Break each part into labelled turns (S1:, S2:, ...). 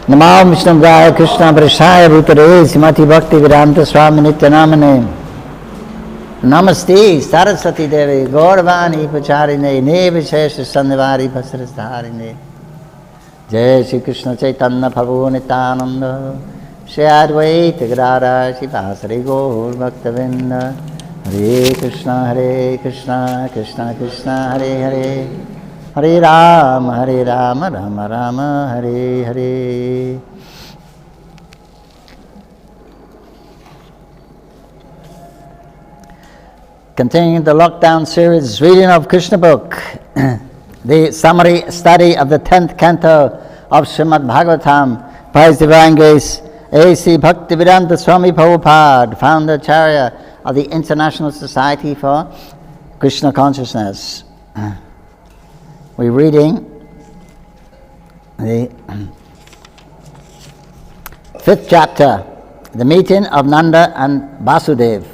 S1: Namo Vishnudaya Krishna Prashaya Bhutare Srimati Bhakti Vedanta Swami Nityanamane Namaste Saraswati Devi Gauravani Pacharine Nevishesha Sannivari Pasarasdharine Jai Shri Krishna Chaitanya Prabhu Nityananda Shri Advaita Gadadhar Srivasari Gaur Bhaktavinda Hare Krishna Krishna Krishna Hare Hare Hare Rama Rama Rama Hare Hare. Continuing the lockdown series, reading of Krishna book, the summary study of the 10th canto of Srimad Bhagavatam by His Divine Grace A.C. Bhaktivedanta Swami Prabhupada, founder Acharya of the International Society for Krishna Consciousness. We're reading the 5th chapter, the meeting of Nanda and Vasudev.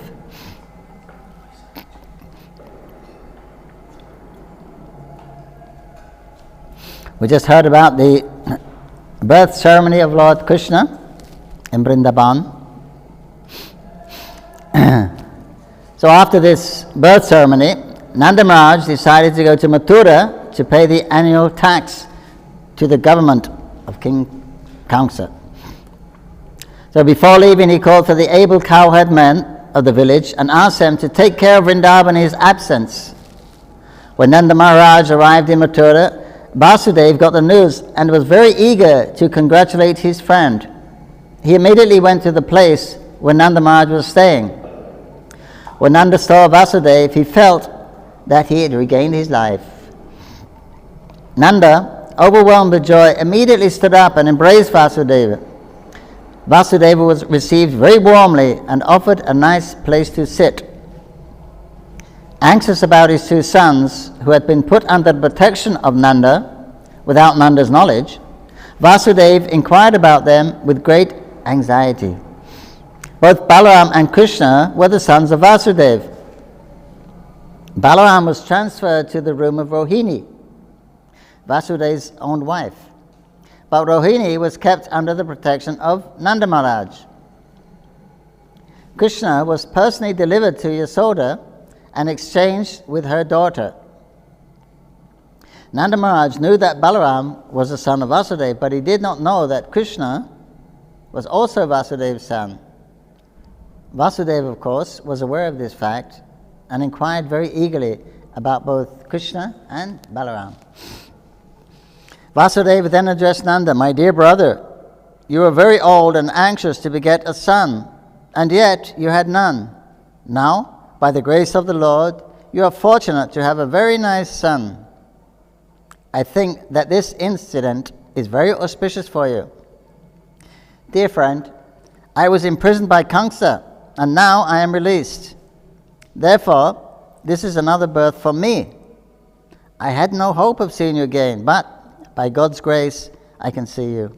S1: We just heard about the birth ceremony of Lord Krishna in Vrindavan. So after this birth ceremony, Nanda Maharaj decided to go to Mathura to pay the annual tax to the government of King Kamsa. So before leaving, he called for the able cowherd men of the village and asked them to take care of Vrindavan in his absence. When Nanda Maharaj arrived in Mathura, Vasudev got the news and was very eager to congratulate his friend. He immediately went to the place where Nanda Maharaj was staying. When Nanda saw Vasudev, he felt that he had regained his life. Nanda, overwhelmed with joy, immediately stood up and embraced Vasudeva. Vasudeva was received very warmly and offered a nice place to sit. Anxious about his two sons, who had been put under the protection of Nanda without Nanda's knowledge, Vasudev inquired about them with great anxiety. Both Balaram and Krishna were the sons of Vasudev. Balaram was transferred to the room of Rohini, Vasudev's own wife, but Rohini was kept under the protection of Nanda Maharaj. Krishna was personally delivered to Yasoda and exchanged with her daughter. Nanda Maharaj knew that Balaram was the son of Vasudev, but he did not know that Krishna was also Vasudev's son. Vasudev, of course, was aware of this fact and inquired very eagerly about both Krishna and Balaram. Vasudeva then addressed Nanda, "My dear brother, you are very old and anxious to beget a son, and yet you had none. Now, by the grace of the Lord, you are fortunate to have a very nice son. I think that this incident is very auspicious for you. Dear friend, I was imprisoned by Kamsa, and now I am released. Therefore, this is another birth for me. I had no hope of seeing you again, but by God's grace, I can see you."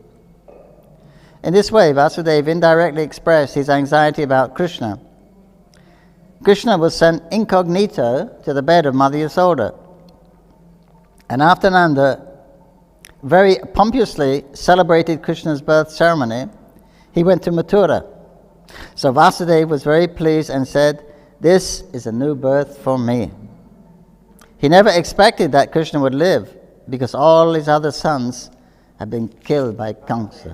S1: In this way, Vasudeva indirectly expressed his anxiety about Krishna. Krishna was sent incognito to the bed of Mother Yasoda, and after Nanda very pompously celebrated Krishna's birth ceremony, he went to Mathura. So Vasudeva was very pleased and said, "This is a new birth for me." He never expected that Krishna would live, because all his other sons had been killed by Kamsa.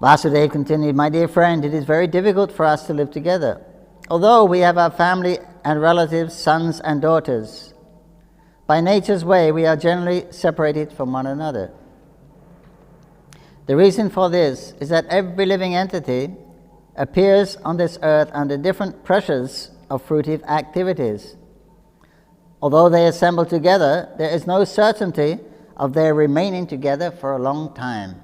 S1: Vasudeva continued, "My dear friend, it is very difficult for us to live together. Although we have our family and relatives, sons and daughters, by nature's way we are generally separated from one another. The reason for this is that every living entity appears on this earth under different pressures of fruitive activities. Although they assemble together, there is no certainty of their remaining together for a long time.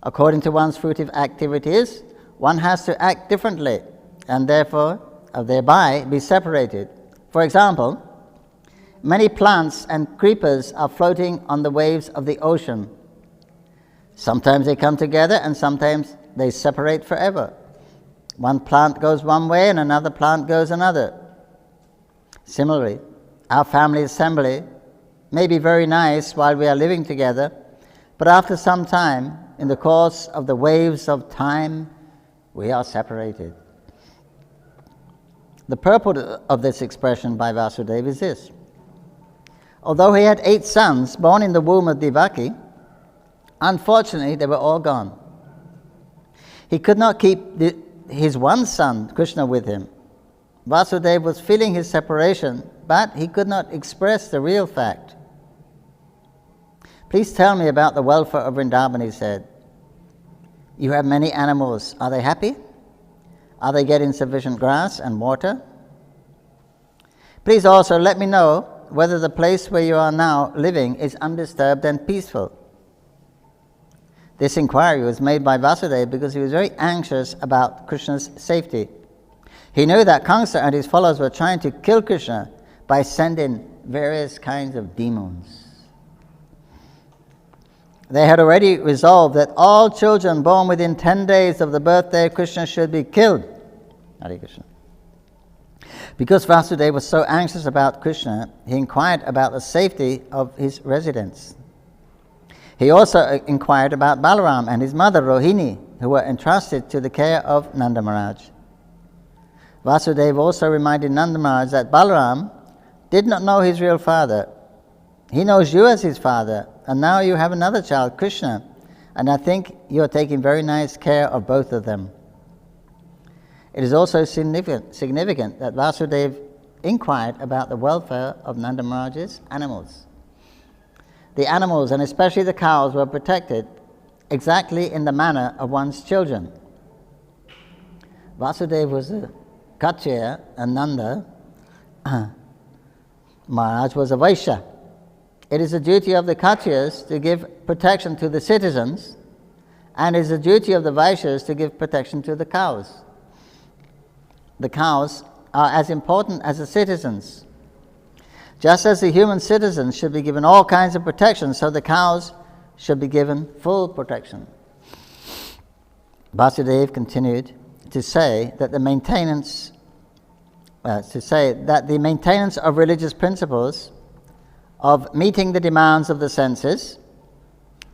S1: According to one's fruitive activities, one has to act differently and therefore thereby be separated. For example, many plants and creepers are floating on the waves of the ocean. Sometimes they come together and sometimes they separate forever. One plant goes one way and another plant goes another. Similarly, our family assembly may be very nice while we are living together, but after some time, in the course of the waves of time, we are separated. The purport of this expression by Vasudev is this. Although he had 8 sons born in the womb of Devaki, unfortunately they were all gone. He could not keep his one son, Krishna, with him. Vasudev was feeling his separation, but he could not express the real fact. Please tell me about the welfare of Vrindavan, he said. You have many animals. Are they happy? Are they getting sufficient grass and water? Please also let me know whether the place where you are now living is undisturbed and peaceful. This inquiry was made by Vasudev because he was very anxious about Krishna's safety. He knew that Kamsa and his followers were trying to kill Krishna by sending various kinds of demons. They had already resolved that all children born within 10 days of the birthday of Krishna should be killed. Hare Krishna. Because Vasudev was so anxious about Krishna, he inquired about the safety of his residents. He also inquired about Balaram and his mother Rohini, who were entrusted to the care of Nanda Maharaj. Vasudev also reminded Nanda Maharaj that Balaram did not know his real father. He knows you as his father, and now you have another child, Krishna, and I think you are taking very nice care of both of them. It is also significant that Vasudev inquired about the welfare of Nanda Maharaj's animals. The animals, and especially the cows, were protected exactly in the manner of one's children. Vasudev was a Kshatriya and Nanda Maharaj was a Vaishya. It is the duty of the Kshatriyas to give protection to the citizens, and it is the duty of the Vaishyas to give protection to the cows. The cows are as important as the citizens. Just as the human citizens should be given all kinds of protection, so the cows should be given full protection. Vasudev continued to say that the maintenance of religious principles, of meeting the demands of the senses,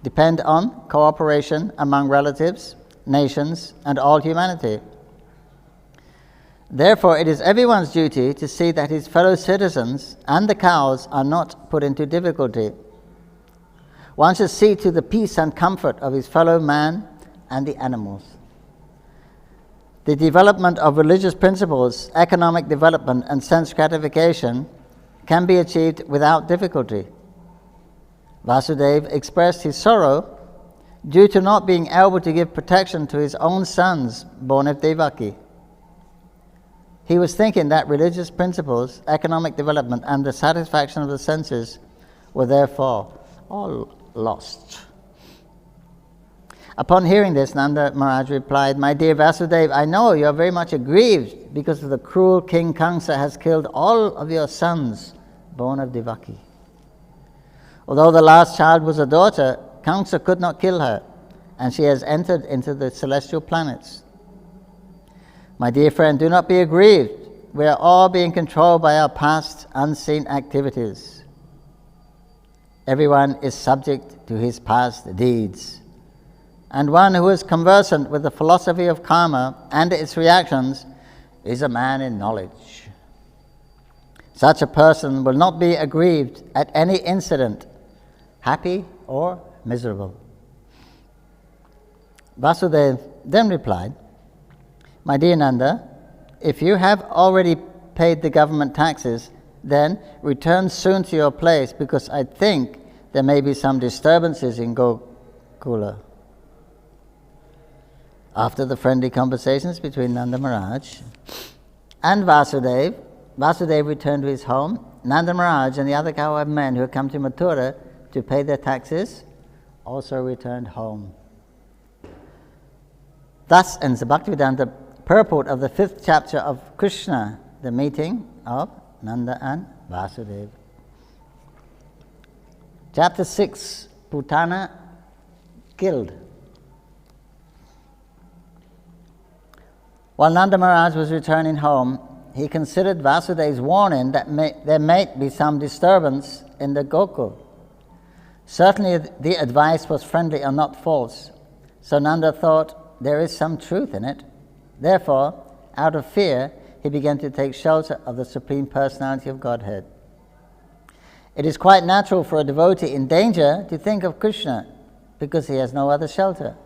S1: depend on cooperation among relatives, nations, and all humanity. Therefore, it is everyone's duty to see that his fellow citizens and the cows are not put into difficulty. One should see to the peace and comfort of his fellow man and the animals. The development of religious principles, economic development, and sense gratification can be achieved without difficulty. Vasudev expressed his sorrow due to not being able to give protection to his own sons born of Devaki. He was thinking that religious principles, economic development, and the satisfaction of the senses were therefore all lost. Upon hearing this, Nanda Maharaj replied, "My dear Vasudev, I know you are very much aggrieved because of the cruel King Kamsa has killed all of your sons born of Devaki. Although the last child was a daughter, Kamsa could not kill her, and she has entered into the celestial planets. My dear friend, do not be aggrieved. We are all being controlled by our past unseen activities. Everyone is subject to his past deeds. And one who is conversant with the philosophy of karma and its reactions is a man in knowledge. Such a person will not be aggrieved at any incident, happy or miserable." Vasudev then replied, "My dear Nanda, if you have already paid the government taxes, then return soon to your place, because I think there may be some disturbances in Gokula." After the friendly conversations between Nanda Maharaj and Vasudev, Vasudev returned to his home. Nanda Maharaj and the other Kaurav men who had come to Mathura to pay their taxes also returned home. Thus ends the Bhaktivedanta purport of the 5th chapter of Krishna, the meeting of Nanda and Vasudev. Chapter 6, Putana killed. While Nanda Maharaj was returning home, he considered Vasudev's warning that there might be some disturbance in the Gokul. Certainly the advice was friendly and not false, so Nanda thought there is some truth in it. Therefore, out of fear, he began to take shelter of the Supreme Personality of Godhead. It is quite natural for a devotee in danger to think of Krishna because he has no other shelter.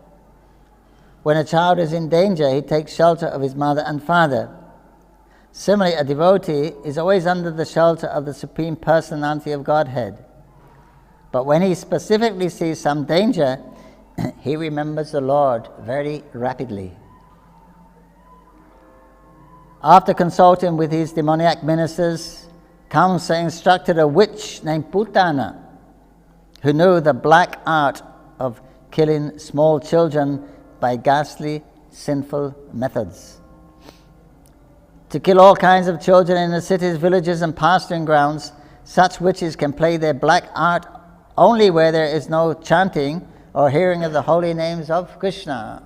S1: When a child is in danger, he takes shelter of his mother and father. Similarly, a devotee is always under the shelter of the Supreme Personality of Godhead. But when he specifically sees some danger, he remembers the Lord very rapidly. After consulting with his demoniac ministers, Kamsa instructed a witch named Putana, who knew the black art of killing small children by ghastly, sinful methods. To kill all kinds of children in the cities, villages and pasturing grounds, such witches can play their black art only where there is no chanting or hearing of the holy names of Krishna.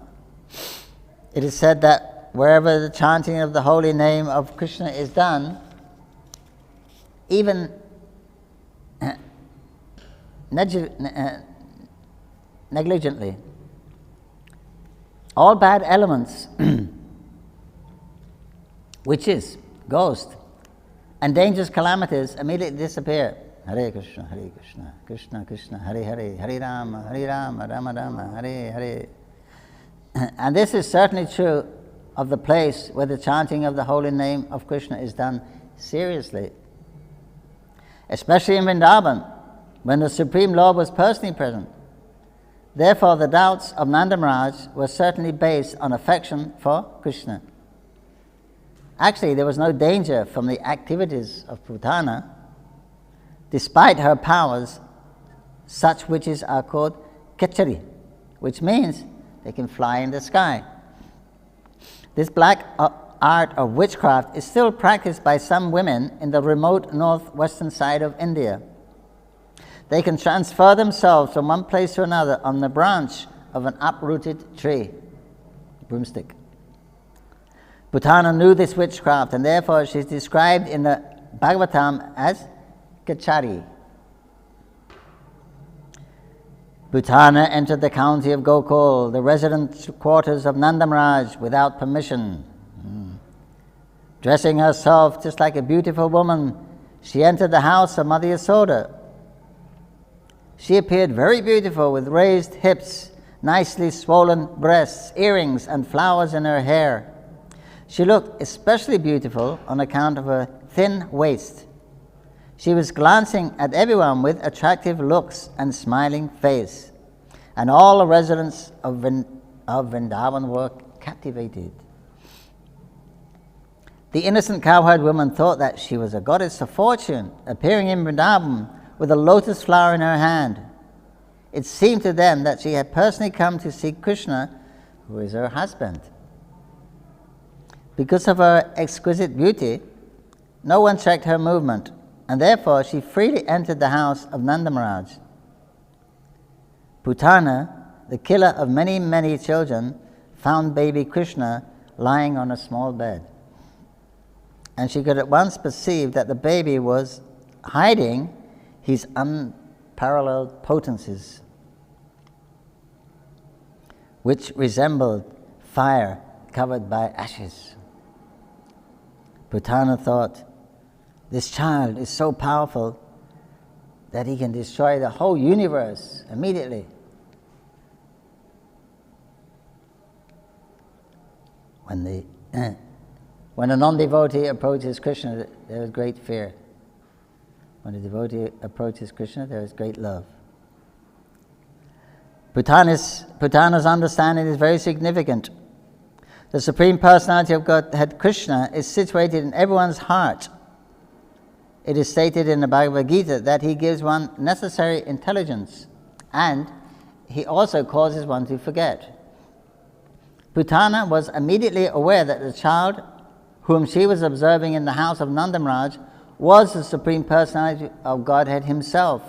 S1: It is said that wherever the chanting of the holy name of Krishna is done, even negligently, all bad elements, witches, ghosts, and dangerous calamities immediately disappear. Hare Krishna, Krishna Krishna, Hare Hare, Hare Rama, Rama Rama, Hare Hare. And this is certainly true of the place where the chanting of the holy name of Krishna is done seriously. Especially in Vrindavan, when the Supreme Lord was personally present. Therefore, the doubts of Nanda Maharaj were certainly based on affection for Krishna. Actually, there was no danger from the activities of Putana. Despite her powers, such witches are called Kechari, which means they can fly in the sky. This black art of witchcraft is still practiced by some women in the remote northwestern side of India. They can transfer themselves from one place to another on the branch of an uprooted tree, broomstick. Putana knew this witchcraft, and therefore she is described in the Bhagavatam as Kechari. Putana entered the county of Gokul, the residence quarters of Nanda Maharaj, without permission. Dressing herself just like a beautiful woman, she entered the house of Mother Yasoda. She appeared very beautiful with raised hips, nicely swollen breasts, earrings, and flowers in her hair. She looked especially beautiful on account of her thin waist. She was glancing at everyone with attractive looks and smiling face, and all the residents of Vrindavan were captivated. The innocent cowherd woman thought that she was a goddess of fortune, appearing in Vrindavan with a lotus flower in her hand. It seemed to them that she had personally come to see Krishna, who is her husband. Because of her exquisite beauty, no one checked her movement, and therefore she freely entered the house of Nanda Maharaj. Putana, the killer of many, many children, found baby Krishna lying on a small bed. And she could at once perceive that the baby was hiding his unparalleled potencies, which resembled fire covered by ashes. Putana thought, this child is so powerful that he can destroy the whole universe immediately. When a non-devotee approaches Krishna, there is great fear. When a devotee approaches Krishna, there is great love. Putana's understanding is very significant. The Supreme Personality of Godhead, Krishna, is situated in everyone's heart. It is stated in the Bhagavad Gita that he gives one necessary intelligence, and he also causes one to forget. Putana was immediately aware that the child whom she was observing in the house of Nanda Maharaj was the Supreme Personality of Godhead himself.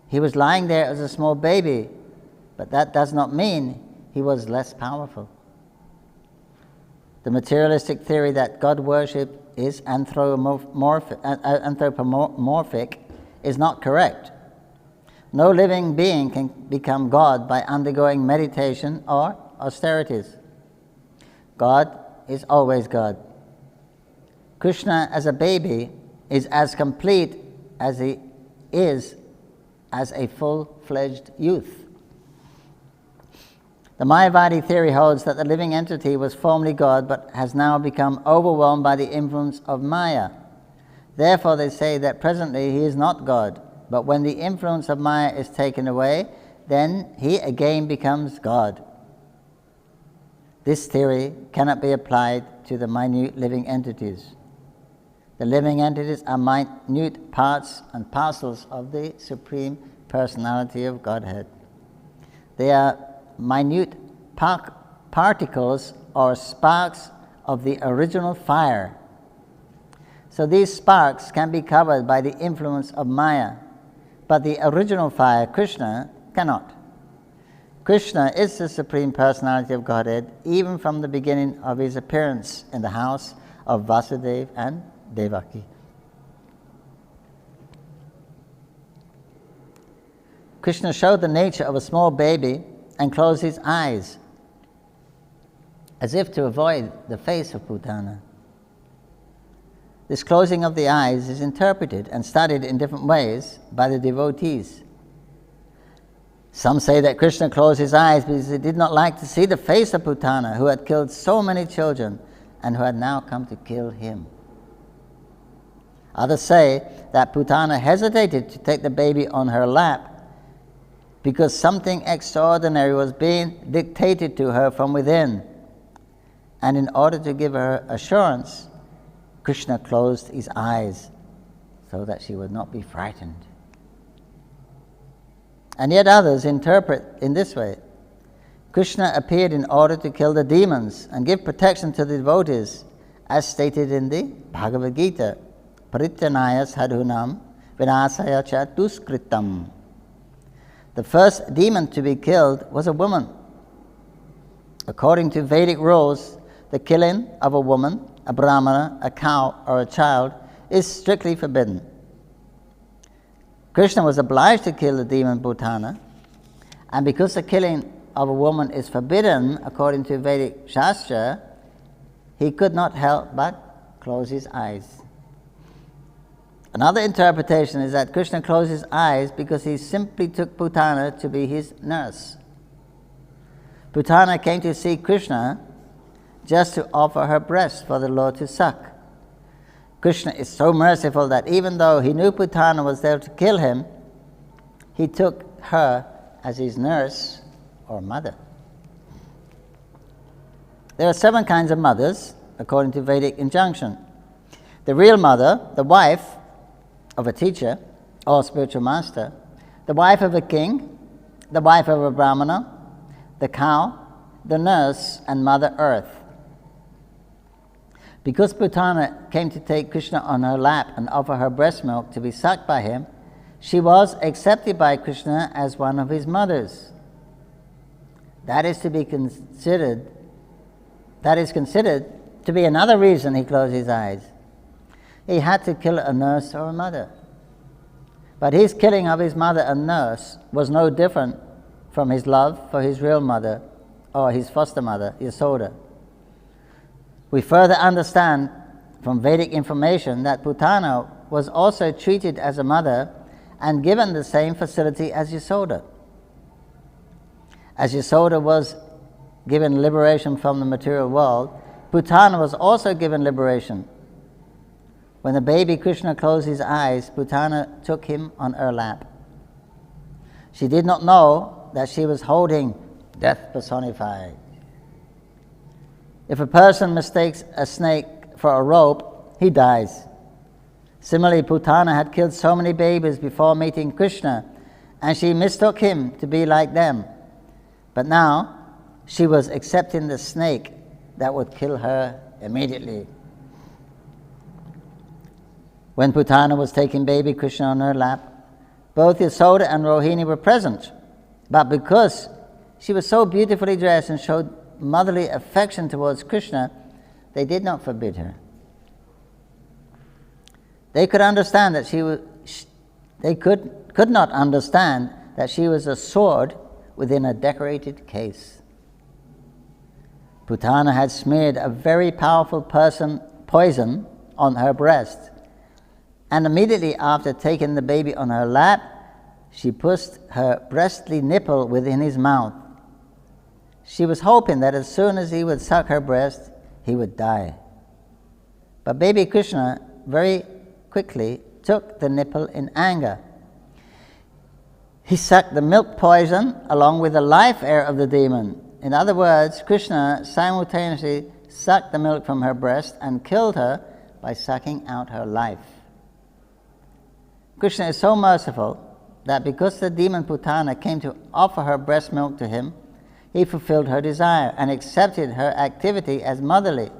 S1: He was lying there as a small baby, but that does not mean he was less powerful. The materialistic theory that God worship is anthropomorphic is not correct. No living being can become God by undergoing meditation or austerities. God is always God. Krishna as a baby is as complete as he is as a full-fledged youth. The Mayavadi theory holds that the living entity was formerly God but has now become overwhelmed by the influence of Maya. Therefore they say that presently he is not God, but when the influence of Maya is taken away, then he again becomes God. This theory cannot be applied to the minute living entities. The living entities are minute parts and parcels of the Supreme Personality of Godhead. They are minute particles or sparks of the original fire. So these sparks can be covered by the influence of Maya, but the original fire, Krishna, cannot. Krishna is the Supreme Personality of Godhead even from the beginning of his appearance in the house of Vasudev and Devaki. Krishna showed the nature of a small baby and closed his eyes as if to avoid the face of Putana. This closing of the eyes is interpreted and studied in different ways by the devotees. Some say that Krishna closed his eyes because he did not like to see the face of Putana, who had killed so many children and who had now come to kill him. Others say that Putana hesitated to take the baby on her lap because something extraordinary was being dictated to her from within. And in order to give her assurance, Krishna closed his eyes so that she would not be frightened. And yet others interpret in this way. Krishna appeared in order to kill the demons and give protection to the devotees, as stated in the Bhagavad Gita, Parityanaya sadhunam vinasaya cha duskritam. The first demon to be killed was a woman. According to Vedic rules, the killing of a woman, a brahmana, a cow, or a child is strictly forbidden. Krishna was obliged to kill the demon Putana, and because the killing of a woman is forbidden according to Vedic Shastra, he could not help but close his eyes. Another interpretation is that Krishna closed his eyes because he simply took Putana to be his nurse. Putana came to see Krishna just to offer her breast for the Lord to suck. Krishna is so merciful that even though he knew Putana was there to kill him, he took her as his nurse or mother. There are 7 kinds of mothers, according to Vedic injunction. The real mother, the wife of a teacher or spiritual master, the wife of a king, the wife of a brahmana, the cow, the nurse, and Mother Earth. Because Putana came to take Krishna on her lap and offer her breast milk to be sucked by him, she was accepted by Krishna as one of his mothers. That is considered to be another reason he closed his eyes. He had to kill a nurse or a mother. But his killing of his mother and nurse was no different from his love for his real mother or his foster mother, Yasoda. We further understand from Vedic information that Putana was also treated as a mother and given the same facility as Yasoda. As Yasoda was given liberation from the material world, Putana was also given liberation. When the baby Krishna closed his eyes, Putana took him on her lap. She did not know that she was holding death personified. If a person mistakes a snake for a rope, he dies. Similarly, Putana had killed so many babies before meeting Krishna, and she mistook him to be like them. But now, she was accepting the snake that would kill her immediately. When Putana was taking baby Krishna on her lap, both Yasoda and Rohini were present. But because she was so beautifully dressed and showed motherly affection towards Krishna, they did not forbid her. They could understand that they could not understand that she was a sword within a decorated case. Putana had smeared a very powerful poison on her breast, and immediately after taking the baby on her lap, she pushed her breastly nipple within his mouth. She was hoping that as soon as he would suck her breast, he would die. But baby Krishna very quickly took the nipple in anger. He sucked the milk poison along with the life air of the demon. In other words, Krishna simultaneously sucked the milk from her breast and killed her by sucking out her life. Krishna is so merciful that because the demon Putana came to offer her breast milk to him, he fulfilled her desire and accepted her activity as motherly.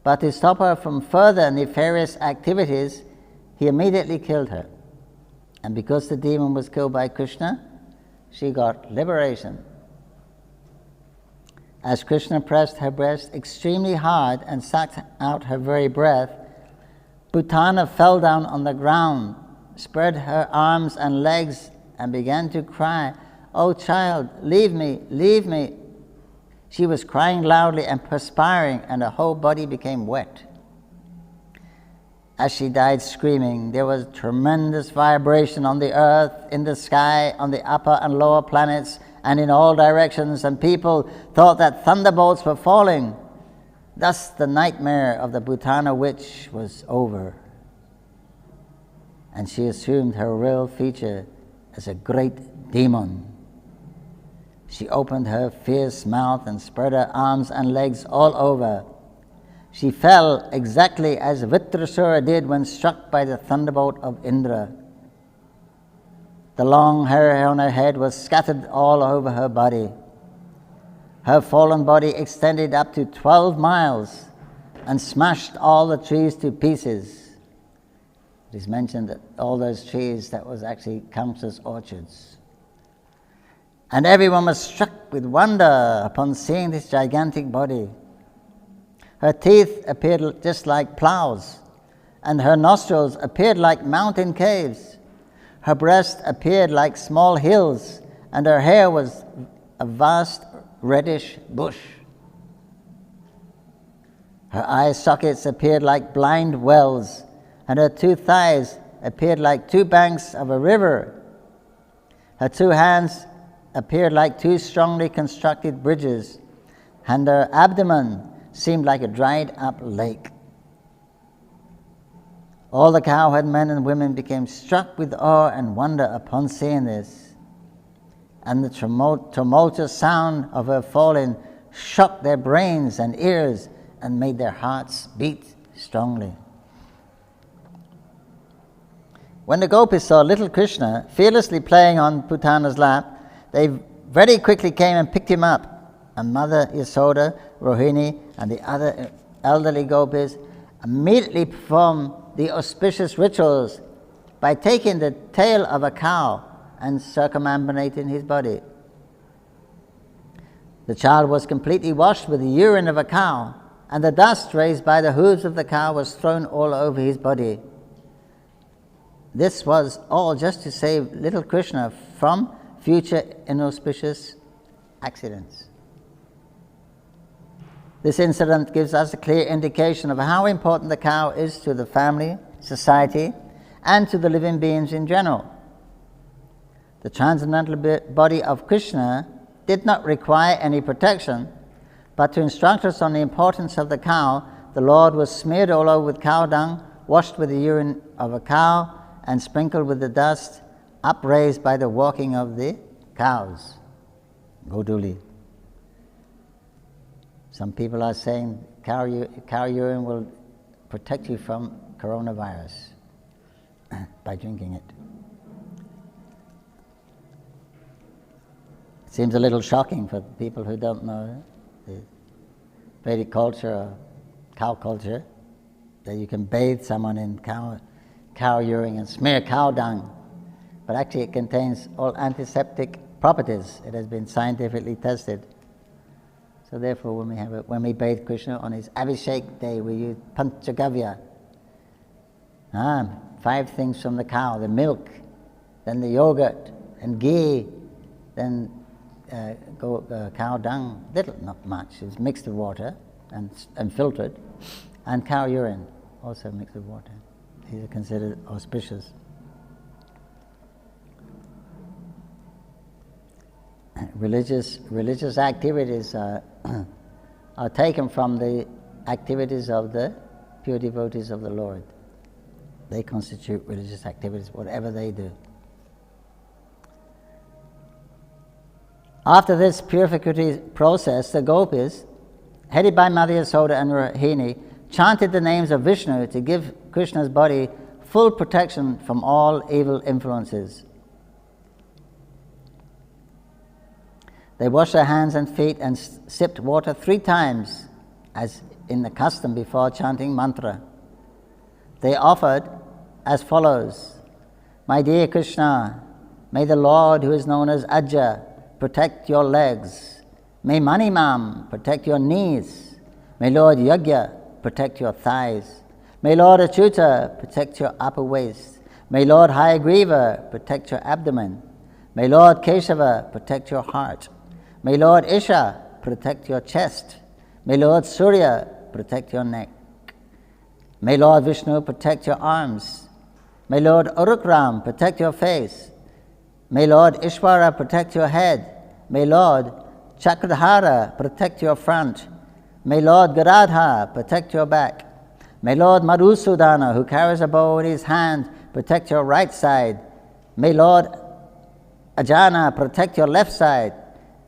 S1: But to stop her from further nefarious activities, he immediately killed her. And because the demon was killed by Krishna, she got liberation. As Krishna pressed her breast extremely hard and sucked out her very breath, Putana fell down on the ground, spread her arms and legs, and began to cry, "Oh child, leave me, leave me." She was crying loudly and perspiring, and her whole body became wet. As she died screaming, there was tremendous vibration on the earth, in the sky, on the upper and lower planets, and in all directions, and people thought that thunderbolts were falling. Thus the nightmare of the Putana witch was over, and she assumed her real feature as a great demon. She opened her fierce mouth and spread her arms and legs all over. She fell exactly as Vitrasura did when struck by the thunderbolt of Indra. The long hair on her head was scattered all over her body. Her fallen body extended up to 12 miles and smashed all the trees to pieces. It is mentioned that all those trees, that was actually Kamsa's orchards. And everyone was struck with wonder upon seeing this gigantic body. Her teeth appeared just like plows, and her nostrils appeared like mountain caves. Her breast appeared like small hills, and her hair was a vast reddish bush. Her eye sockets appeared like blind wells, and her two thighs appeared like two banks of a river. Her two hands appeared like two strongly constructed bridges, and her abdomen seemed like a dried up lake. All the cowherd men and women became struck with awe and wonder upon seeing this, and the tumultuous sound of her falling shocked their brains and ears and made their hearts beat strongly. When the gopis saw little Krishna fearlessly playing on Putana's lap, they very quickly came and picked him up, and Mother Yasoda, Rohini, and the other elderly gopis immediately performed the auspicious rituals by taking the tail of a cow and circumambulating his body. The child was completely washed with the urine of a cow, and the dust raised by the hooves of the cow was thrown all over his body. This was all just to save little Krishna from future inauspicious accidents. This incident gives us a clear indication of how important the cow is to the family, society, and to the living beings in general. The transcendental body of Krishna did not require any protection, but to instruct us on the importance of the cow, the Lord was smeared all over with cow dung, washed with the urine of a cow, and sprinkled with the dust upraised by the walking of the cows. Goduli. Some people are saying cow urine will protect you from coronavirus by drinking it. It seems a little shocking for people who don't know the Vedic culture or cow culture, that you can bathe someone in cow urine and smear cow dung. But actually it contains all antiseptic properties. It has been scientifically tested. So therefore, when we bathe Krishna on his Abhishek day, we use Pankajanghri. 5 things from the cow: the milk, then the yogurt, and ghee, then cow dung, little, not much. It's mixed with water and filtered, and cow urine, also mixed with water. These are considered auspicious. Religious activities are taken from the activities of the pure devotees of the Lord. They constitute religious activities, whatever they do. After this purificatory process, the gopis, headed by Mother Yasoda and Rohini, chanted the names of Vishnu to give Krishna's body full protection from all evil influences. They washed their hands and feet and sipped water 3 times, as in the custom before chanting mantra. They offered as follows: My dear Krishna, may the Lord, who is known as Ajja, protect your legs. May Manimam protect your knees. May Lord Yagya protect your thighs. May Lord Achyuta protect your upper waist. May Lord Hayagriva protect your abdomen. May Lord Keshava protect your heart. May Lord Isha protect your chest. May Lord Surya protect your neck. May Lord Vishnu protect your arms. May Lord Urukram protect your face. May Lord Ishvara protect your head. May Lord Chakradhara protect your front. May Lord Garadha protect your back. May Lord Madhusudana, who carries a bow in his hand, protect your right side. May Lord Ajana protect your left side.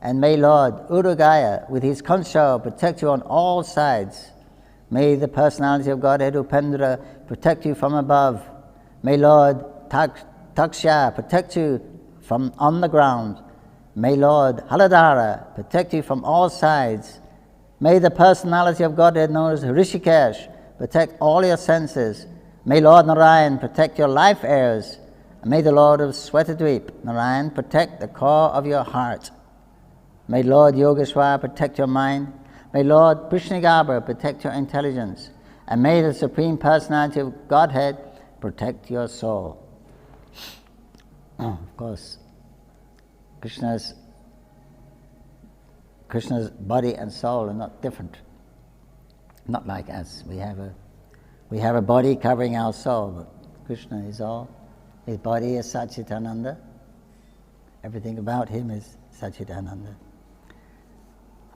S1: And may Lord Urugaya, with his conch shell, protect you on all sides. May the personality of Godhead Upendra protect you from above. May Lord Taksha protect you from on the ground. May Lord Haladhara protect you from all sides. May the personality of Godhead known as Rishikesh protect all your senses. May Lord Narayan protect your life airs. And may the Lord of Swetadweep, Narayan, protect the core of your heart. May Lord Yogeshwar protect your mind. May Lord Krishnagarbha protect your intelligence. And may the Supreme Personality of Godhead protect your soul. Of course, Krishna's body and soul are not different. Not like us. We have a body covering our soul, but Krishna is all. His body is Satchitananda. Everything about him is Satchitananda.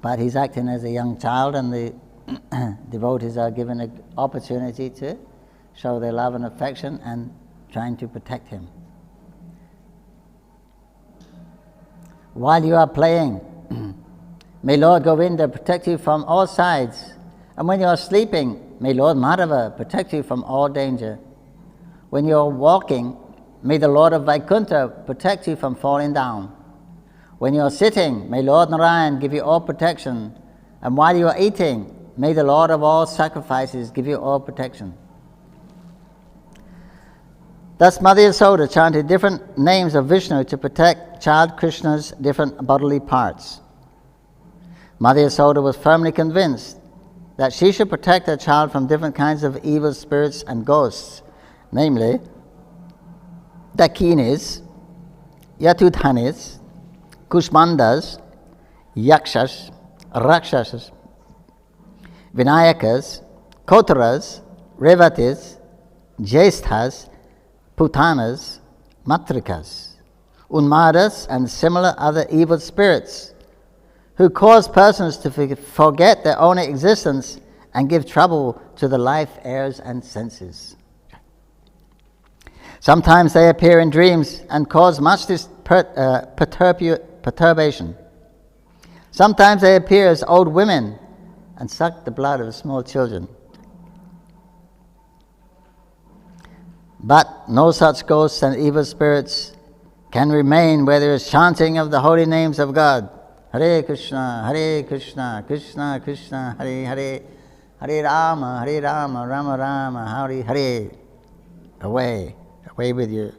S1: But he's acting as a young child, and the devotees are given an opportunity to show their love and affection and trying to protect him. While you are playing, may Lord Govinda protect you from all sides. And when you are sleeping, may Lord Madhava protect you from all danger. When you are walking, may the Lord of Vaikuntha protect you from falling down. When you are sitting, may Lord Narayan give you all protection. And while you are eating, may the Lord of all sacrifices give you all protection. Thus Mother Yasoda chanted different names of Vishnu to protect child Krishna's different bodily parts. Mother Yasoda was firmly convinced that she should protect her child from different kinds of evil spirits and ghosts, namely Dakinis, Yatuthanis, Kushmandas, Yakshas, Rakshasas, Vinayakas, Kotaras, Revatis, Jyesthas, Putanas, Matrikas, Unmadas, and similar other evil spirits who cause persons to forget their own existence and give trouble to the life, airs, and senses. Sometimes they appear in dreams and cause much perturbation. Sometimes they appear as old women and suck the blood of small children. But no such ghosts and evil spirits can remain where there is chanting of the holy names of God. Hare Krishna, Krishna Krishna, Hare Hare, Hare Rama, Rama Rama, Hare Hare. Away with you.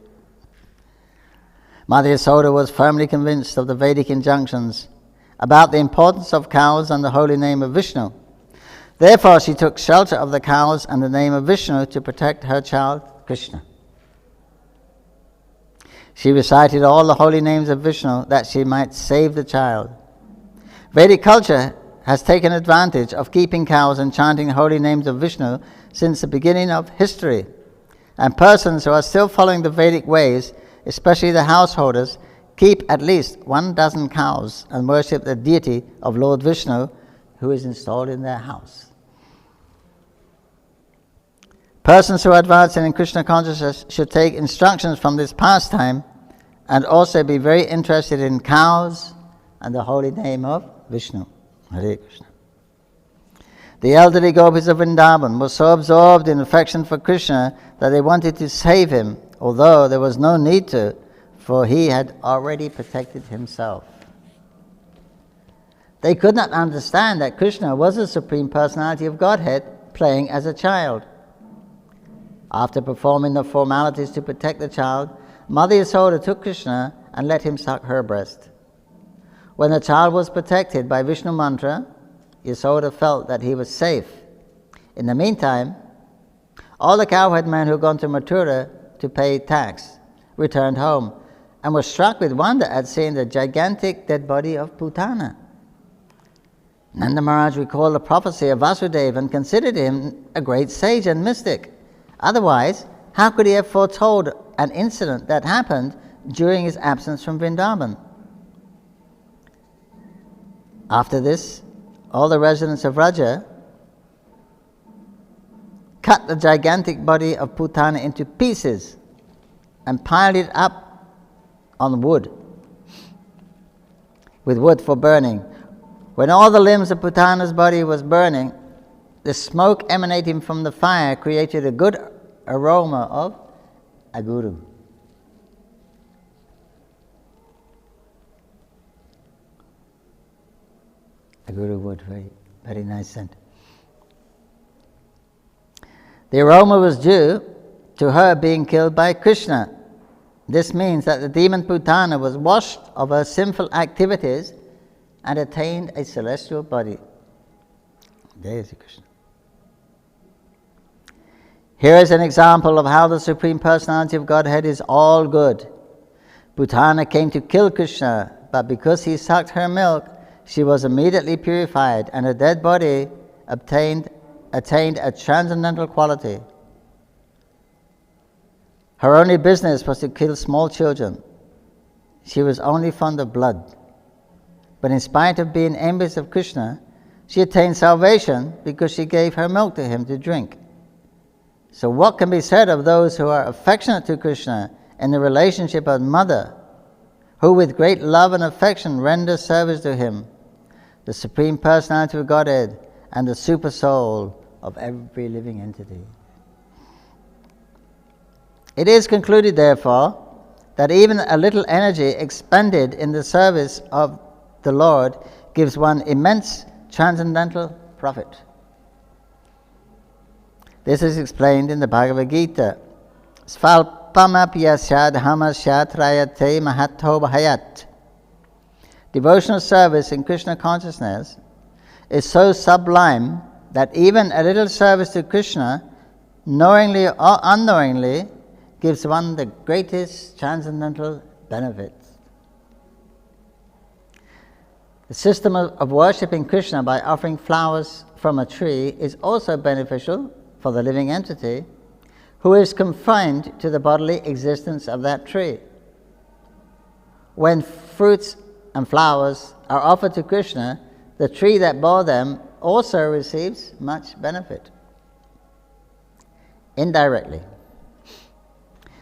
S1: Mother Yasoda was firmly convinced of the Vedic injunctions about the importance of cows and the holy name of Vishnu. Therefore, she took shelter of the cows and the name of Vishnu to protect her child, Krishna. She recited all the holy names of Vishnu that she might save the child. Vedic culture has taken advantage of keeping cows and chanting holy names of Vishnu since the beginning of history. And persons who are still following the Vedic ways, especially the householders, keep at least 12 cows and worship the deity of Lord Vishnu, who is installed in their house. Persons who are advancing in Krishna consciousness should take instructions from this pastime and also be very interested in cows and the holy name of Vishnu. Hare Krishna. The elderly gopis of Vrindavan were so absorbed in affection for Krishna that they wanted to save him, although there was no need to, for he had already protected himself. They could not understand that Krishna was the Supreme Personality of Godhead playing as a child. After performing the formalities to protect the child, Mother Yasoda took Krishna and let him suck her breast. When the child was protected by Vishnu mantra, Yasoda felt that he was safe. In the meantime, all the cowherd men who had gone to Mathura to pay tax returned home and were struck with wonder at seeing the gigantic dead body of Putana. Nanda Maharaj recalled the prophecy of Vasudev and considered him a great sage and mystic. Otherwise, how could he have foretold an incident that happened during his absence from Vrindavan? After this, all the residents of Raja cut the gigantic body of Putana into pieces and piled it up on wood, with wood for burning. When all the limbs of Putana's body was burning, the smoke emanating from the fire created a good aroma of aguru. Aguru wood, very, very nice scent. The aroma was due to her being killed by Krishna. This means that the demon Putana was washed of her sinful activities and attained a celestial body. Jai Sri Krishna. Here is an example of how the Supreme Personality of Godhead is all good. Putana came to kill Krishna, but because he sucked her milk, she was immediately purified and her dead body attained a transcendental quality. Her only business was to kill small children. She was only fond of blood. But in spite of being envious of Krishna, she attained salvation because she gave her milk to him to drink. So what can be said of those who are affectionate to Krishna in the relationship of mother, who with great love and affection render service to him, the Supreme Personality of Godhead and the super soul of every living entity? It is concluded, therefore, that even a little energy expended in the service of the Lord gives one immense transcendental profit. This is explained in the Bhagavad Gita. Svalpamapyasyad hamasyat rayate mahatho bhayat. Devotional service in Krishna consciousness is so sublime that even a little service to Krishna, knowingly or unknowingly, gives one the greatest transcendental benefits. The system of worshipping Krishna by offering flowers from a tree is also beneficial for the living entity who is confined to the bodily existence of that tree. When fruits and flowers are offered to Krishna, the tree that bore them also receives much benefit. Indirectly,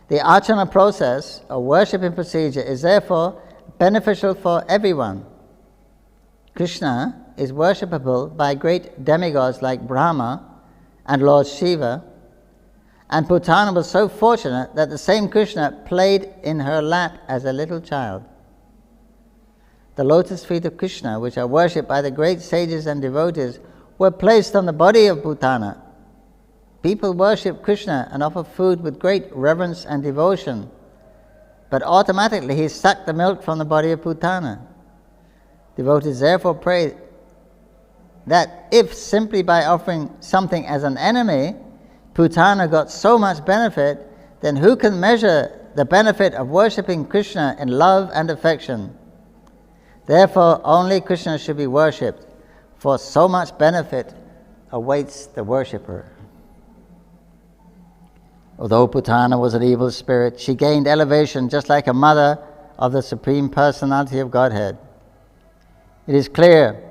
S1: the archana process or worshipping procedure is therefore beneficial for everyone. Krishna is worshipable by great demigods like Brahma and Lord Shiva, and Putana was so fortunate that the same Krishna played in her lap as a little child. The lotus feet of Krishna, which are worshipped by the great sages and devotees, were placed on the body of Putana. People worship Krishna and offer food with great reverence and devotion, but automatically he sucked the milk from the body of Putana. Devotees therefore pray that if simply by offering something as an enemy, Putana got so much benefit, then who can measure the benefit of worshipping Krishna in love and affection? Therefore, only Krishna should be worshipped, for so much benefit awaits the worshipper. Although Putana was an evil spirit, she gained elevation just like a mother of the Supreme Personality of Godhead. It is clear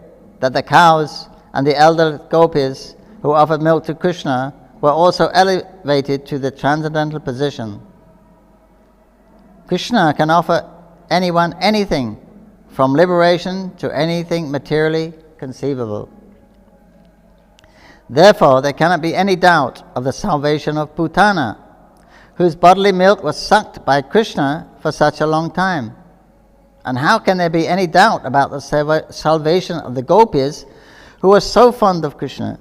S1: that the cows and the elder gopis who offered milk to Krishna were also elevated to the transcendental position. Krishna can offer anyone anything, from liberation to anything materially conceivable. Therefore, there cannot be any doubt of the salvation of Putana, whose bodily milk was sucked by Krishna for such a long time. And how can there be any doubt about the salvation of the gopis who were so fond of Krishna?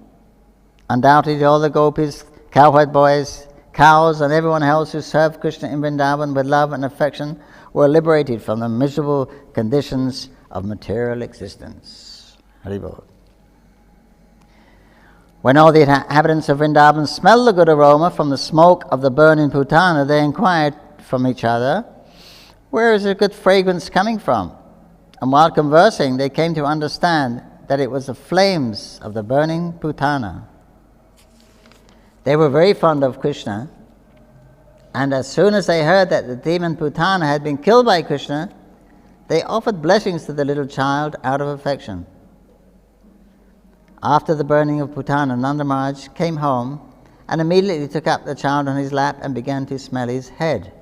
S1: Undoubtedly, all the gopis, cowherd boys, cows, and everyone else who served Krishna in Vrindavan with love and affection were liberated from the miserable conditions of material existence. Haribol. When all the inhabitants of Vrindavan smelled the good aroma from the smoke of the burning Putana, they inquired from each other, "Where is the good fragrance coming from?" And while conversing, they came to understand that it was the flames of the burning Putana. They were very fond of Krishna, and as soon as they heard that the demon Putana had been killed by Krishna, they offered blessings to the little child out of affection. After the burning of Putana, Nanda Maharaj came home and immediately took up the child on his lap and began to smell his head.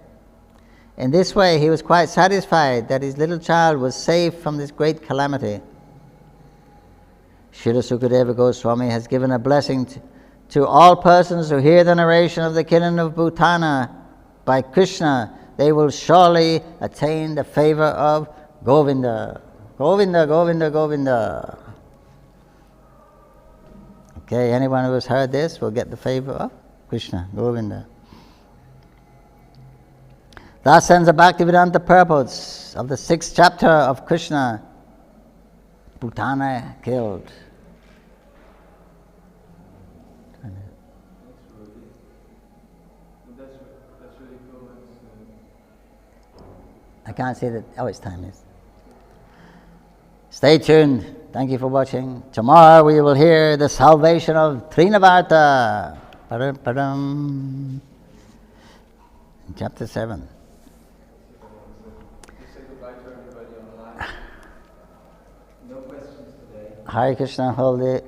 S1: In this way, he was quite satisfied that his little child was saved from this great calamity. Srila Sukadeva Goswami has given a blessing to all persons who hear the narration of the killing of Putana by Krishna. They will surely attain the favor of Govinda. Govinda, Govinda, Govinda. Okay, anyone who has heard this will get the favor of Krishna, Govinda. Thus ends the Bhaktivedanta purports of the 6th chapter of Krishna, Putana killed.
S2: That's really cool.
S1: I can't say that. Oh, it's time, yes. Stay tuned. Thank you for watching. Tomorrow we will hear the salvation of Trinavarta. Padam, padam. In chapter 7.
S2: Just say goodbye to everybody online. No questions today.
S1: Hare Krishna, hold it.